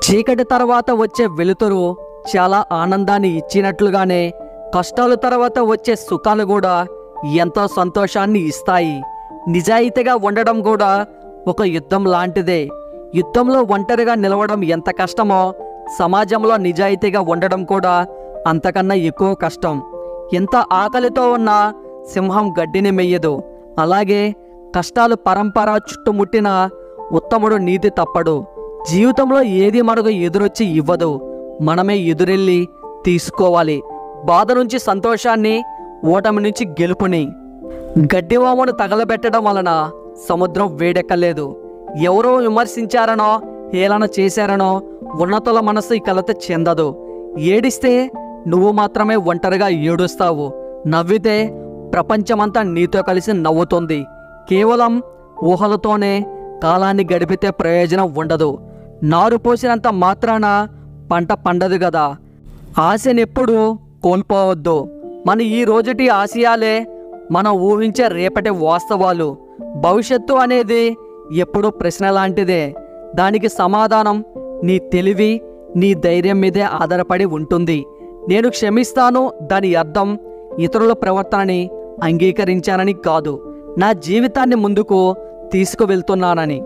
చీకటి తర్వాత వచ్చే వెలుతురు చాలా ఆనందాన్ని ఇచ్చినట్లుగానే కష్టాల తర్వాత వచ్చే సుఖాలు కూడా ఎంతో సంతోషాన్ని ఇస్తాయి. నిజాయితీగా ఉండడం కూడా ఒక యుద్ధం లాంటిదే. యుద్ధంలో ఒంటరిగా నిలవడం ఎంత కష్టమో సమాజంలో నిజాయితీగా ఉండడం కూడా అంతకన్నా ఎక్కువ కష్టం. ఎంత ఆకలితో ఉన్నా సింహం గడ్డిని మెయ్యదు. అలాగే కష్టాలు పరంపర చుట్టుముట్టిన ఉత్తముడు నీతి తప్పడు. జీవితంలో ఏది మనకు ఎదురొచ్చి ఇవ్వదు, మనమే ఎదురెళ్ళి తీసుకోవాలి. బాధ నుంచి సంతోషాన్ని, ఓటమి నుంచి గెలుపుని. గడ్డివామును తగలబెట్టడం వలన సముద్రం వేడెక్కలేదు. ఎవరో విమర్శించారనో హేళన చేశారనో ఉన్నతుల మనసు కలత చెందదు. ఏడిస్తే నువ్వు మాత్రమే ఒంటరిగా ఏడుస్తావు. నవ్వితే ప్రపంచమంతా నీతో కలిసి నవ్వుతుంది. కేవలం ఊహలతోనే కాలాన్ని గడిపితే ప్రయోజనం ఉండదు. నారు పోసినంత మాత్రాన పంట పండదు కదా. ఆశనెప్పుడు కోల్పోవద్దు. మన ఈ రోజుటి ఆశయాలే మనం ఊహించే రేపటి వాస్తవాలు. భవిష్యత్తు అనేది ఎప్పుడూ ప్రశ్న లాంటిదే. దానికి సమాధానం నీ తెలివి, నీ ధైర్యం మీదే ఆధారపడి ఉంటుంది. నేను క్షమిస్తాను దాని అర్థం ఇతరుల ప్రవర్తనని అంగీకరించానని కాదు, నా జీవితాన్ని ముందుకు తీసుకువెళ్తున్నానని.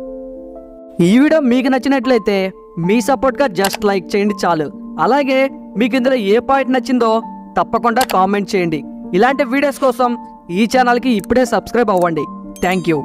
ఈ వీడియో మీకు నచ్చినట్లయితే మీ సపోర్ట్గా జస్ట్ లైక్ చేయండి చాలు. అలాగే మీకు ఇందులో ఏ పాయింట్ నచ్చిందో తప్పకుండా కామెంట్ చేయండి. ఇలాంటి వీడియోస్ కోసం ఈ ఛానల్కి ఇప్పుడే సబ్స్క్రైబ్ అవ్వండి. Thank you.